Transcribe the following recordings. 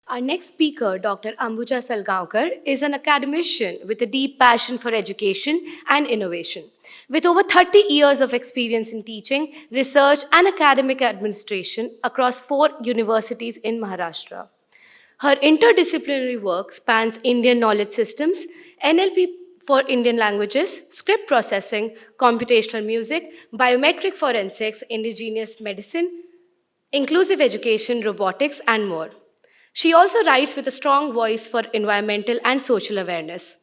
Our next speaker, Dr. Ambuja Salgaonkar, is an academician with a deep passion for education and innovation. With over 30 years of experience in teaching, research, and academic administration across 4 universities in Maharashtra. Her interdisciplinary work spans Indian knowledge systems, NLP for Indian languages, script processing, computational music, biometric forensics, indigenous medicine, inclusive education, robotics, and more. She also writes with a strong voice for environmental and social awareness.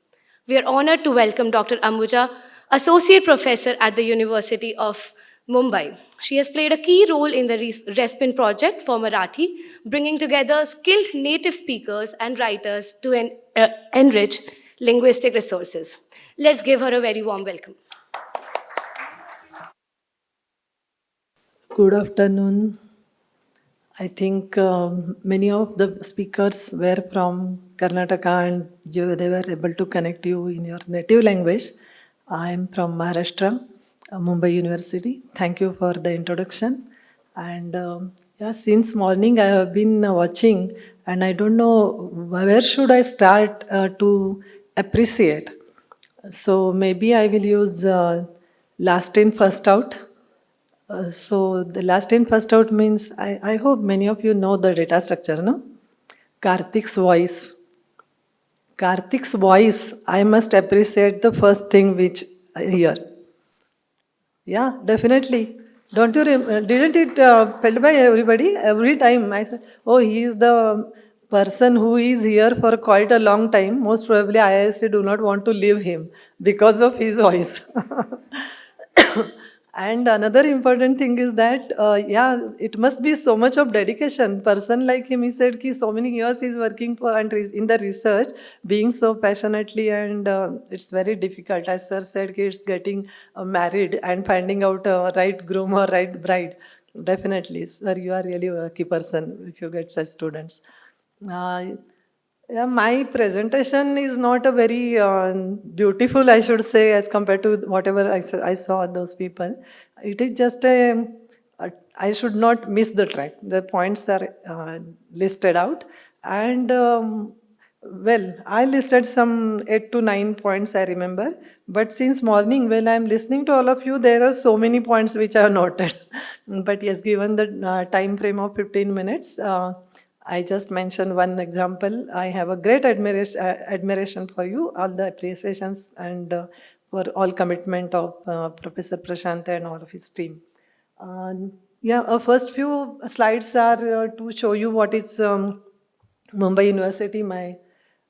We are honored to welcome Dr. Ambuja, Associate Professor at the University of Mumbai. She has played a key role in the Respin project for Marathi, bringing together skilled native speakers and writers to enrich linguistic resources. Let's give her a very warm welcome. Good afternoon. I think many of the speakers were from Karnataka and they were able to connect you in your native language. I am from Maharashtra, Mumbai University. Thank you for the introduction. And yeah, since morning I have been watching, and I don't know where should I start to appreciate. So maybe I will use last in, first out. So the last in first out means I hope many of you know the data structure, no? Karthik's voice. Karthik's voice, I must appreciate the first thing which I hear. Yeah, definitely. Don't you didn't it felt by everybody? Every time I said, oh, he is the person who is here for quite a long time. Most probably IISc do not want to leave him because of his voice. And another important thing is that, yeah, it must be so much of dedication. Person like him, he said, ki so many years he's working for and in the research, being so passionately, and it's very difficult. As sir said, ki it's getting married and finding out a right groom or right bride. Definitely, sir, you are really a lucky person if you get such students. Uh, yeah, my presentation is not a very beautiful, I should say, as compared to whatever I saw those people. It is just I should not miss the track. The points are listed out. And well, I listed some 8 to 9 points, I remember. But since morning, when I'm listening to all of you, there are so many points which I have noted. But yes, given the time frame of 15 minutes, I just mentioned one example. I have a great admiration for you, all the appreciations, and for all commitment of Professor Prashant and all of his team. Yeah, first few slides are to show you what is Mumbai University, my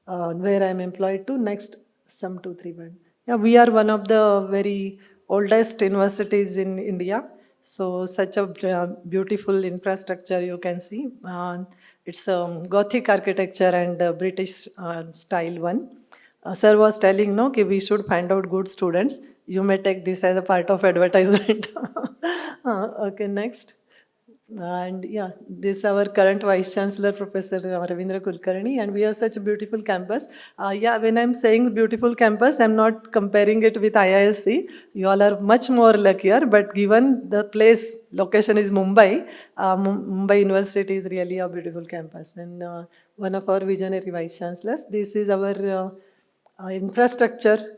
where I'm employed to. Next, some 2, 3 1. Yeah, we are one of the very oldest universities in India. So such a beautiful infrastructure you can see. It's Gothic architecture and British style one. Sir was telling no, कि we should find out good students. You may take this as a part of advertisement. Okay, next. And yeah, this is our current Vice Chancellor, Professor Ravindra Kulkarni, and we have such a beautiful campus. Yeah, when I'm saying beautiful campus, I'm not comparing it with IISc. You all are much more luckier, but given the place, location is Mumbai, Mumbai University is really a beautiful campus. And one of our visionary Vice Chancellors, this is our infrastructure,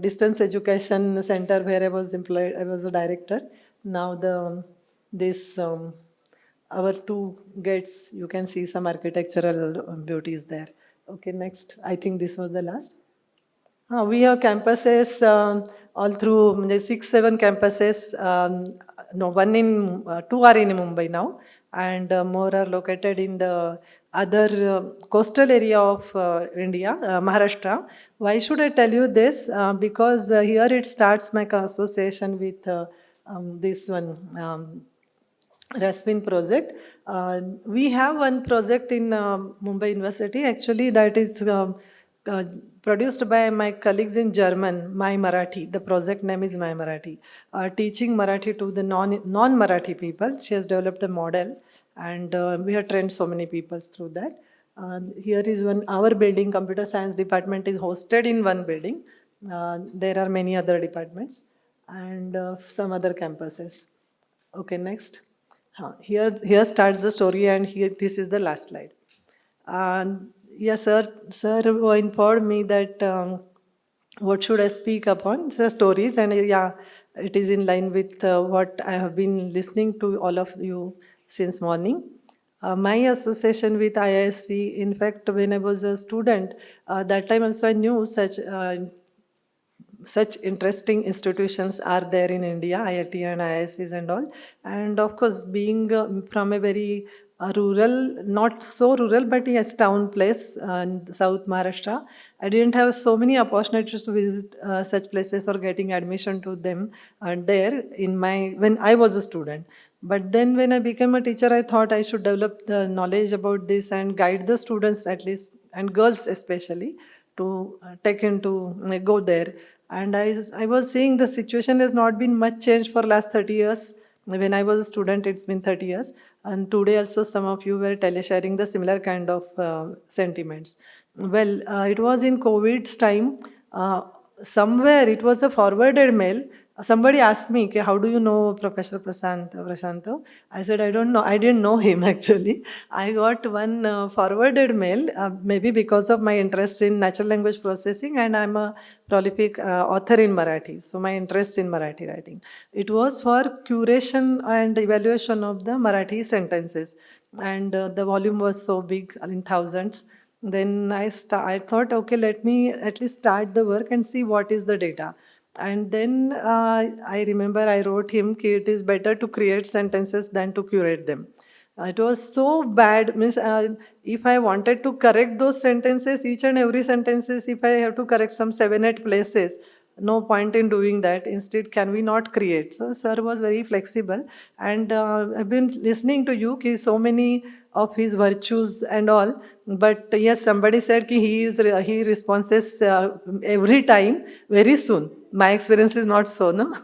distance education center where I was employed, I was a director. Now this our two gates, you can see some architectural beauties there. Okay, next. I think this was the last. We have campuses all through the 6, 7 campuses. No, one in two are in Mumbai now, and more are located in the other coastal area of India, Maharashtra. Why should I tell you this? Because here it starts my association with this one. Raspin project. We have one project in Mumbai University actually that is uh, produced by my colleagues in German, My Marathi. The project name is My Marathi. Teaching Marathi to the non-Marathi people. She has developed a model and we have trained so many people through that. Here is one, our building, computer science department is hosted in one building. There are many other departments and some other campuses. Okay, next. Here starts the story, and here this is the last slide. And yes, sir informed me that what should I speak upon? The stories, and yeah, it is in line with what I have been listening to all of you since morning. My association with IISc, in fact, when I was a student, that time also I knew such interesting institutions are there in India, IIT and IIScs and all. And of course, being from a very rural, not so rural, but yes, town place in South Maharashtra, I didn't have so many opportunities to visit such places or getting admission to them there in my when I was a student. But then when I became a teacher, I thought I should develop the knowledge about this and guide the students at least, and girls especially, to take into go there. And I was seeing the situation has not been much changed for last 30 years. When I was a student, it's been 30 years. And today also some of you were telesharing the similar kind of sentiments. Well, it was in COVID's time. Somewhere it was a forwarded mail. Somebody asked me, "Okay, how do you know Professor Prashanto?" I said, I don't know. I didn't know him actually. I got one forwarded mail, maybe because of my interest in natural language processing, and I'm a prolific author in Marathi. So my interest in Marathi writing. It was for curation and evaluation of the Marathi sentences, and the volume was so big, in thousands. Then I thought, okay, let me at least start the work and see what is the data. And then I remember I wrote him that it is better to create sentences than to curate them. It was so bad. Means if I wanted to correct those sentences, each and every sentences, if I have to correct some 7, 8 places, no point in doing that. Instead, can we not create? So sir was very flexible, and I've been listening to you. So many of his virtues and all. But yes, somebody said he responses every time very soon. My experience is not so, no.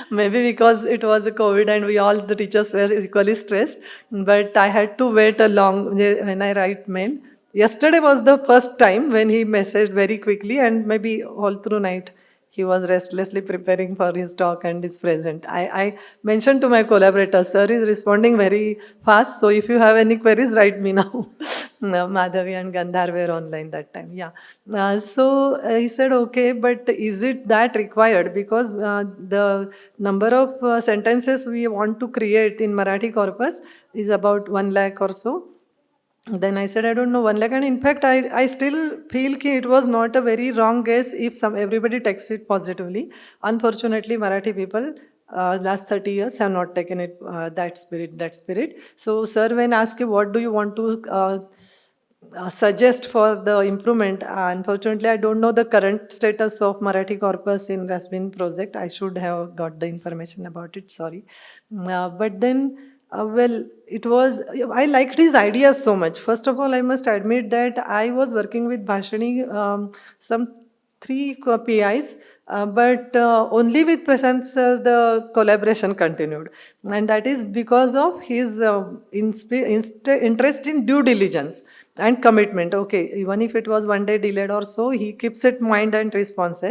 Maybe because it was a COVID and we all the teachers were equally stressed. But I had to wait a long when I write mail. Yesterday was the first time when he messaged very quickly, and maybe all through night he was restlessly preparing for his talk and his present. I mentioned to my collaborator, sir is responding very fast, so if you have any queries, write me now. No, Madhavi and Gandhar were online that time. Yeah. So he said, okay, but is it that required? Because the number of sentences we want to create in Marathi corpus is about 1 lakh or so. Then I said, I don't know, 1 lakh. And in fact, I still feel that it was not a very wrong guess if everybody takes it positively. Unfortunately, Marathi people last 30 years have not taken it that spirit. So sir, when asked you, what do you want to suggest for the improvement, unfortunately, I don't know the current status of Marathi corpus in Rasmin project. I should have got the information about it, sorry. But then, well, it was, I liked his ideas so much. First of all, I must admit that I was working with Bhashani some 3 PIs, but only with Prashant sir the collaboration continued. And that is because of his interest in due diligence and commitment. Okay, even if it was 1 day delayed or so, he keeps it mind and response.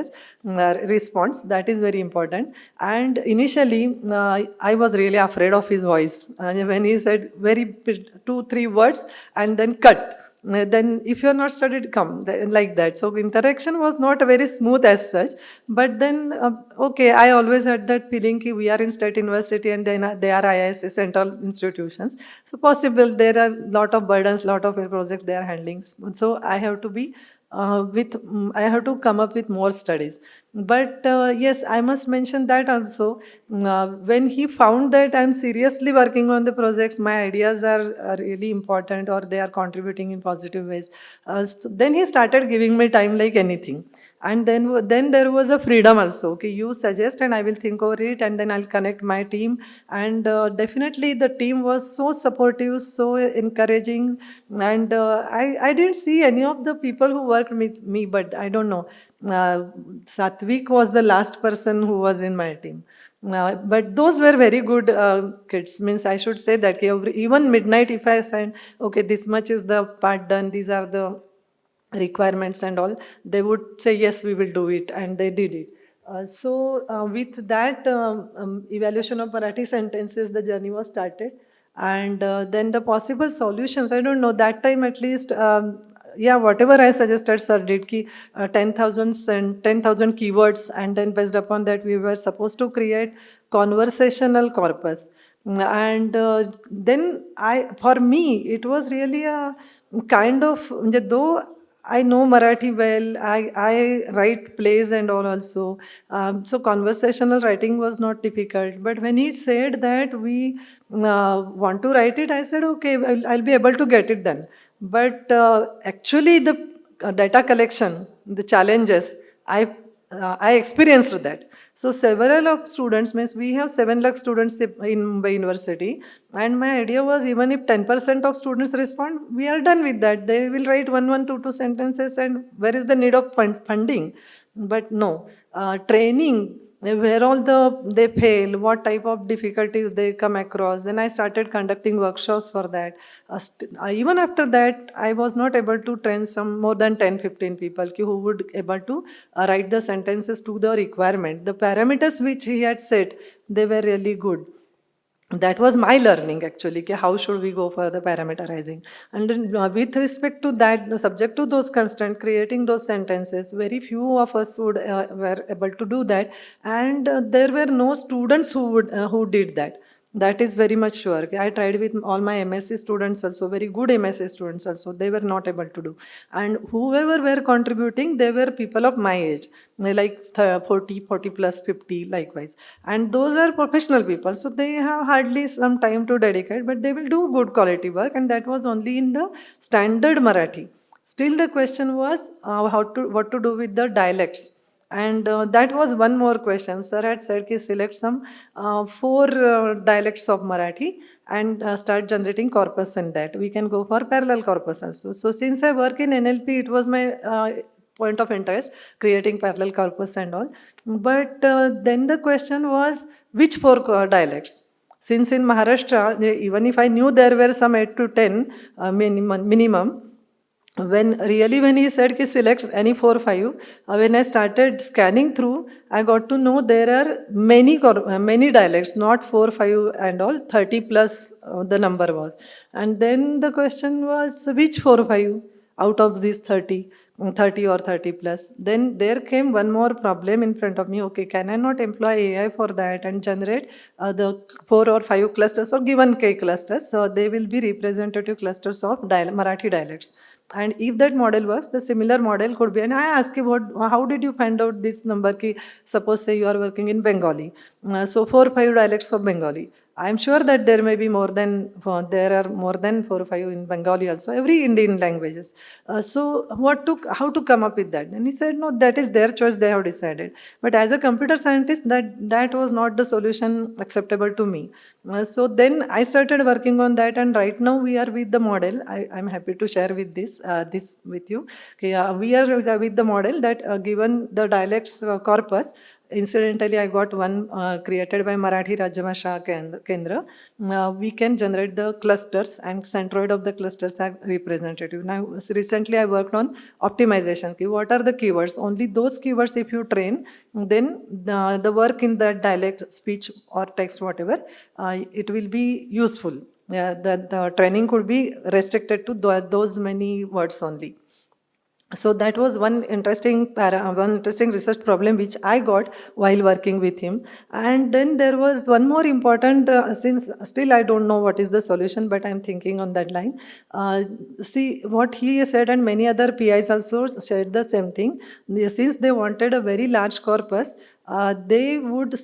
That is very important. And initially, I was really afraid of his voice. When he said very 2, 3 words and then cut. Then if you are not studied, come like that. So interaction was not very smooth as such. But then, okay, I always had that feeling that we are in state university and then they are IIS central institutions. So possible there are lot of burdens, lot of projects they are handling. So I have to be I have to come up with more studies. But yes, I must mention that also. When he found that I'm seriously working on the projects, my ideas are really important or they are contributing in positive ways, then he started giving me time like anything. And then there was a freedom also. Okay, you suggest and I will think over it, and then I'll connect my team. And definitely the team was so supportive, so encouraging. And I didn't see any of the people who worked with me, but I don't know. Satvik was the last person who was in my team. But those were very good kids. Means I should say that even midnight, if I said, okay, this much is the part done, these are the requirements and all, they would say, yes, we will do it. And they did it. So with that evaluation of Marathi sentences, the journey was started. And then the possible solutions, I don't know, that time at least, yeah, whatever I suggested, sir did ki 10,000 and 10,000 keywords, and then based upon that, we were supposed to create conversational corpus. And then for me, it was really a kind of, म्हणजे though I know Marathi well. I write plays and all also. So conversational writing was not difficult. But when he said that we want to write it, I said, okay, I'll be able to get it done. But actually, the data collection, the challenges, I experienced that. So several of students, means we have 7 lakh students in Mumbai University, and my idea was even if 10% of students respond, we are done with that. They will write one, two sentences, and where is the need of funding? But no, training, where all they fail, what type of difficulties they come across. Then I started conducting workshops for that. Even after that, I was not able to train some more than 10-15 people who would able to write the sentences to the requirement. The parameters which he had set, they were really good. That was my learning actually, how should we go for the parameterizing. And then, with respect to that, subject to those constraints, creating those sentences, very few of us were able to do that, and there were no students who did that. That is very much sure. I tried with all my MSc students also, very good MSc students also. They were not able to do. And whoever were contributing, they were people of my age. They like 40 plus 50 likewise. And those are professional people. So they have hardly some time to dedicate, but they will do good quality work. And that was only in the standard Marathi. Still the question was what to do with the dialects. And that was one more question. Sir had said, select some 4 dialects of Marathi and start generating corpus in that. We can go for parallel corpus also. So since I work in NLP, it was my point of interest, creating parallel corpus and all. But then the question was, which 4 dialects? Since in Maharashtra, even if I knew there were some 8 to 10 minimum, when he said ki select any 4 5, when I started scanning through, I got to know there are many dialects, not 4 5 and all, 30 plus the number was. And then the question was, which 4 5 out of these 30 or 30 plus? Then there came one more problem in front of me. Okay, can I not employ AI for that and generate the 4 or 5 clusters, or given K clusters? So they will be representative clusters of Marathi dialects. And if that model works, the similar model could be. And I asked him, how did you find out this number? Ki, suppose say you are working in Bengali. So 4 5 dialects of Bengali. I am sure that there may be there are more than 4 5 in Bengali also, every Indian languages. So how to come up with that? And he said, no, that is their choice, they have decided. But as a computer scientist, that was not the solution acceptable to me. So then I started working on that, and right now we are with the model. I'm happy to share with this with you. Okay, we are with the model that given the dialects corpus. Incidentally, I got one created by Marathi Rajya Bhasha Kendra. We can generate the clusters, and centroid of the clusters are representative. Now, recently I worked on optimization. What are the keywords? Only those keywords if you train, then the work in that dialect, speech or text, whatever, it will be useful. The training could be restricted to those many words only. So that was one interesting research problem which I got while working with him. And then there was one more important, since still I don't know what is the solution, but I'm thinking on that line. See what he said, and many other PIs also said the same thing. Since they wanted a very large corpus, they would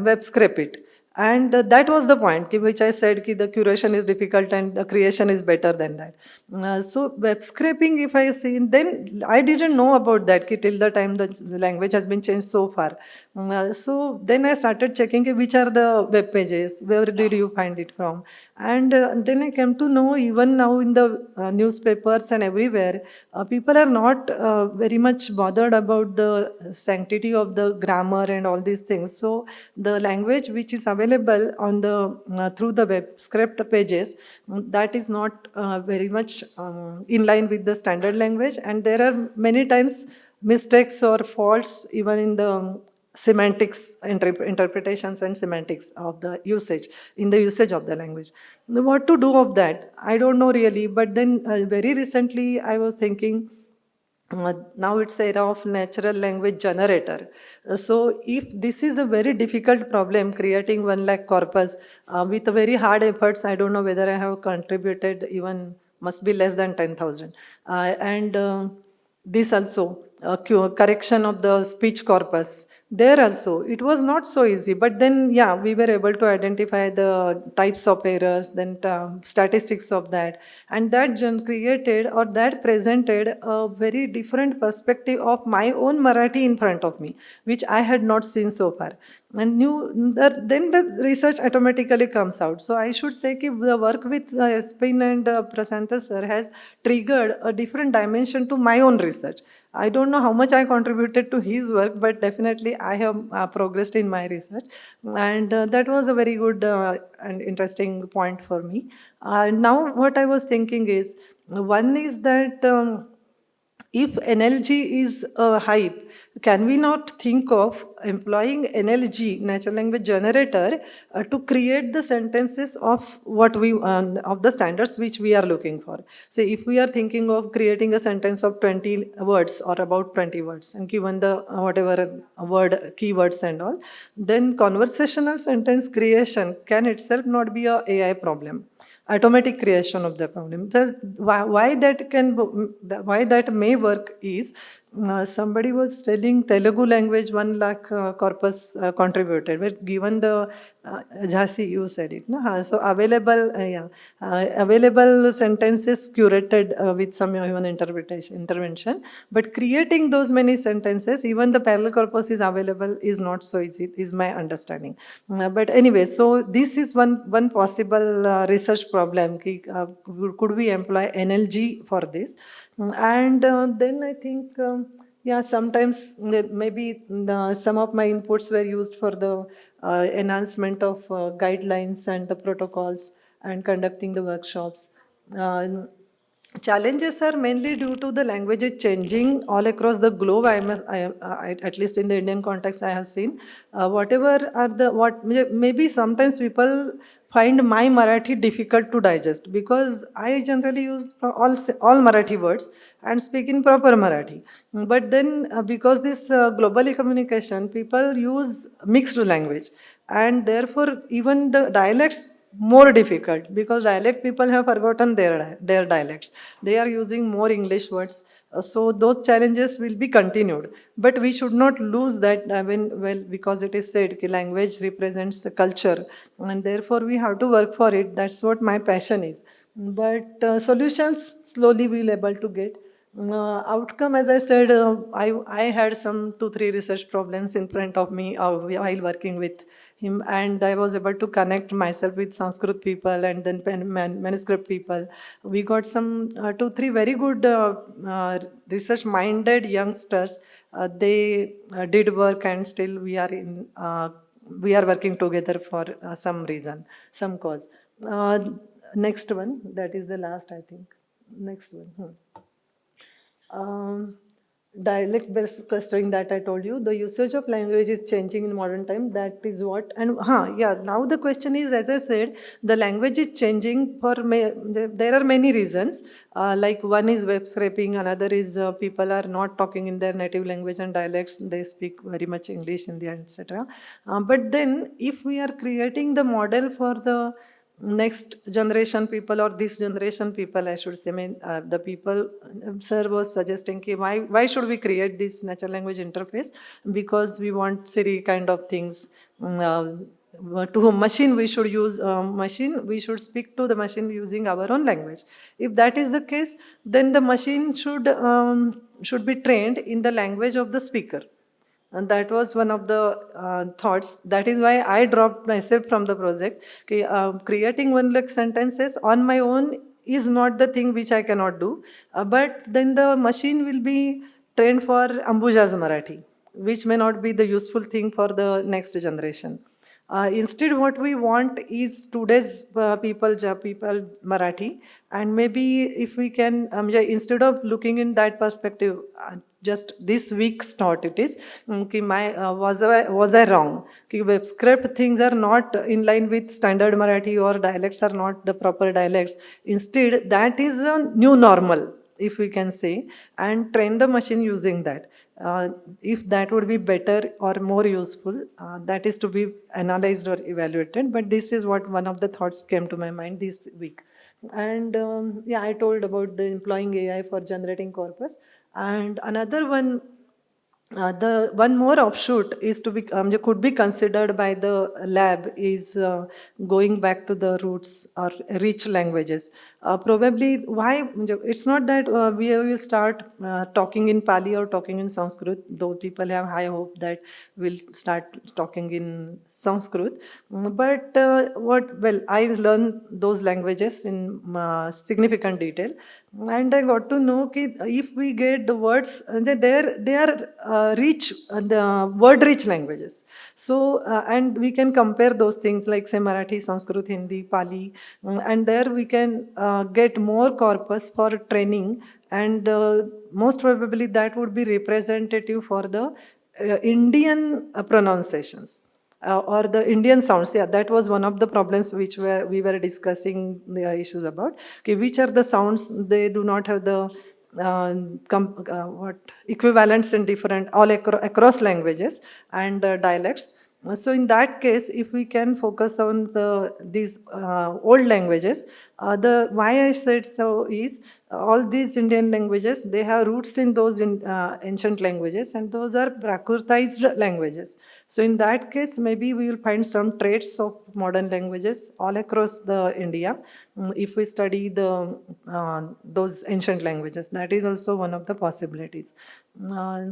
web scrape it. And that was the point which I said, the curation is difficult and the creation is better than that. So web scraping, if I see, then I didn't know about that till the time the language has been changed so far. So then I started checking which are the web pages, where did you find it from? And then I came to know, even now in the newspapers and everywhere, people are not very much bothered about the sanctity of the grammar and all these things. So the language which is available on the through the web script pages, that is not very much in line with the standard language, and there are many times mistakes or faults even in the semantics, interpretations and semantics of the usage, in the usage of the language. What to do of that? I don't know really, but then very recently I was thinking, now it's era of natural language generator. So if this is a very difficult problem, creating 1 lakh corpus with a very hard efforts, I don't know whether I have contributed even, must be less than 10,000. And this also, correction of the speech corpus. There also, it was not so easy, but then, yeah, we were able to identify the types of errors, then statistics of that, and that created or that presented a very different perspective of my own Marathi in front of me, which I had not seen so far. And then the research automatically comes out. So I should say that the work with Spin and Prasanta sir has triggered a different dimension to my own research. I don't know how much I contributed to his work, but definitely I have progressed in my research. And that was a very good and interesting point for me. Now, what I was thinking is, one is that if NLG is a hype, can we not think of employing NLG, natural language generator, to create the sentences of what we of the standards which we are looking for? Say, if we are thinking of creating a sentence of 20 words or about 20 words, and given the whatever word keywords and all, then conversational sentence creation can itself not be a AI problem. Automatic creation of the problem. Why that may work is, somebody was telling Telugu language 1 lakh corpus contributed, but given the Jhansi, you said it, no? So available sentences curated with some human intervention, but creating those many sentences, even the parallel corpus is available, is not so easy, is my understanding. But anyway, so this is one possible research problem. Could we employ NLG for this? And then I think, yeah, sometimes maybe some of my inputs were used for the enhancement of guidelines and the protocols and conducting the workshops. Challenges are mainly due to the language changing all across the globe. At least in the Indian context, I have seen whatever are the maybe sometimes people find my Marathi difficult to digest, because I generally use all Marathi words and speak in proper Marathi. But then because this globally communication, people use mixed language, and therefore even the dialects more difficult, because dialect people have forgotten their dialects. They are using more English words. So those challenges will be continued. But we should not lose that, because it is said that language represents the culture, and therefore we have to work for it. That's what my passion is. But solutions slowly we'll able to get. Outcome, as I said, I had some 2-3 research problems in front of me while working with him, and I was able to connect myself with Sanskrit people and then manuscript people. We got some 2-3 very good research-minded youngsters. They did work, and still we are working together for some reason, some cause. Next one, that is the last, I think. Next one. Dialect-based clustering that I told you, the usage of language is changing in modern time. That is what, and yeah, now the question is, as I said, the language is changing for, there are many reasons. Like one is web scraping, another is people are not talking in their native language and dialects, they speak very much English, Hindi, etc. But then if we are creating the model for the next generation people, or this generation people, I should say, the people, sir was suggesting, why should we create this natural language interface? Because we want Siri kind of things. To a machine, we should use machine, we should speak to the machine using our own language. If that is the case, then the machine should be trained in the language of the speaker. And that was one of the thoughts. That is why I dropped myself from the project. Creating 1 lakh sentences on my own is not the thing which I cannot do. But then the machine will be trained for Ambuja's Marathi, which may not be the useful thing for the next generation. Instead, what we want is today's people Marathi, and maybe if we can, instead of looking in that perspective, just this week's thought it is कि was I wrong कि web script things are not in line with standard Marathi or dialects are not the proper dialects. Instead, that is a new normal, if we can say, and train the machine using that. If that would be better or more useful, that is to be analyzed or evaluated. But this is what one of the thoughts came to my mind this week. And yeah, I told about the employing AI for generating corpus. And another one, the one more offshoot is to be could be considered by the lab is going back to the roots or rich languages. Probably why it's not that we will start talking in Pali or talking in Sanskrit, though people have high hope that we'll start talking in Sanskrit. But what well, I learned those languages in significant detail, and I got to know that if we get the words, they are rich, the word rich languages. So and we can compare those things like say Marathi, Sanskrit, Hindi, Pali, and there we can get more corpus for training, and most probably that would be representative for the Indian pronunciations or the Indian sounds. Yeah, that was one of the problems which we were discussing the issues about. Okay, which are the sounds they do not have the what equivalents in different across languages and dialects. So in that case, if we can focus on these old languages, the why I said so is all these Indian languages, they have roots in those ancient languages, and those are Prakritized languages. So in that case, maybe we will find some traits of modern languages all across the India if we study those ancient languages. That is also one of the possibilities. Uh,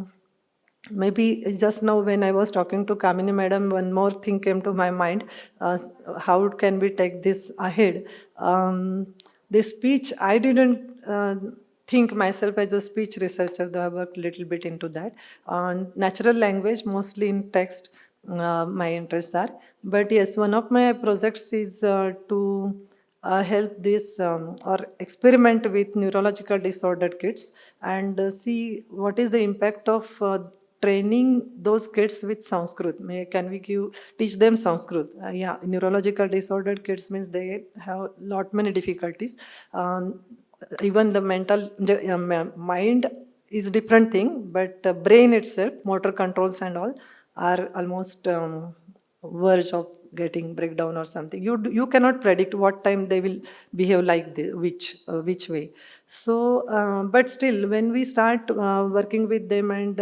Maybe just now when I was talking to Kamini madam, one more thing came to my mind. How can we take this ahead? This speech, I didn't think myself as a speech researcher, though I worked a little bit into that. Natural language, mostly in text, my interests are. But yes, one of my projects is to help this or experiment with neurological disordered kids and see what is the impact of training those kids with Sanskrit. Can we teach them Sanskrit? Yeah, neurological disordered kids means they have lot many difficulties. Even the mind is different thing, but brain itself, motor controls and all, are almost verge of getting breakdown or something. You cannot predict what time they will behave like this, which way. So but still when we start working with them, and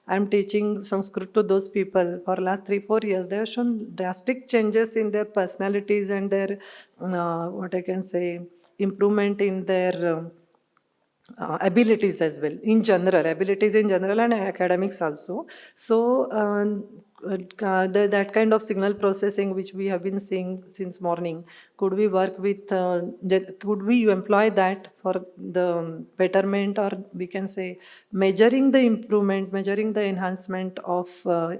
I'm teaching Sanskrit to those people for last 3-4 years, they have shown drastic changes in their personalities and their what I can say, improvement in their abilities as well, in general, abilities in general and academics also. So that kind of signal processing which we have been seeing since morning, could we work with, could we employ that for the betterment, or we can say measuring the improvement, measuring the enhancement of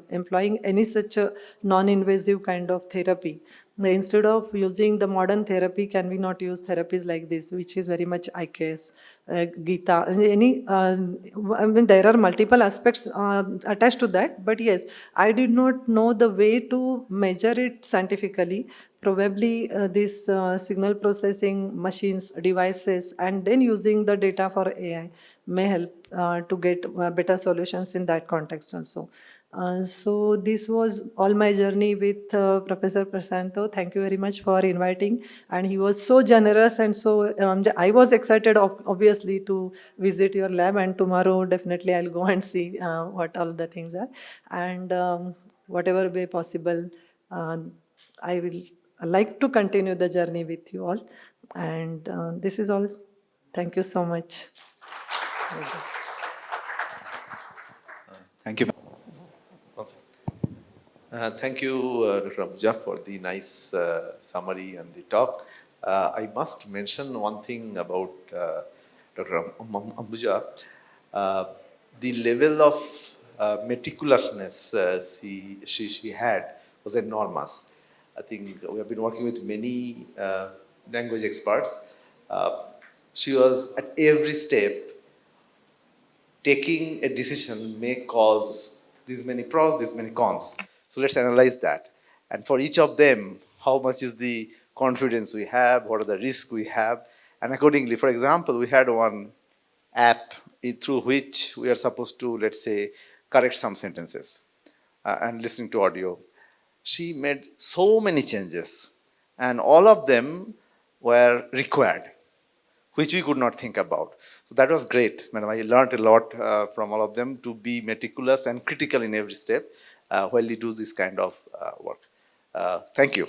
employing any such a non-invasive kind of therapy? Instead of using the modern therapy, can we not use therapies like this, which is very much IKS, Gita, I mean, there are multiple aspects attached to that, but yes, I did not know the way to measure it scientifically. Probably these signal processing machines, devices, and then using the data for AI may help to get better solutions in that context also. So this was all my journey with Professor Prasanto. Thank you very much for inviting, and he was so generous, and so I was excited obviously to visit your lab, and tomorrow definitely I'll go and see what all the things are, and whatever way possible, I will like to continue the journey with you all, and this is all. Thank you so much. Thank you. Awesome. Thank you, Dr. Ambuja, for the nice summary and the talk. I must mention one thing about Dr. Ambuja. The level of meticulousness she had was enormous. I think we have been working with many language experts. She was at every step taking a decision may cause these many pros, these many cons. So let's analyze that. And for each of them, how much is the confidence we have, what are the risks we have, and accordingly, for example, we had one app through which we are supposed to, let's say, correct some sentences and listening to audio. She made so many changes, and all of them were required, which we could not think about. So that was great, madam. I learned a lot from all of them to be meticulous and critical in every step while you do this kind of work. Thank you.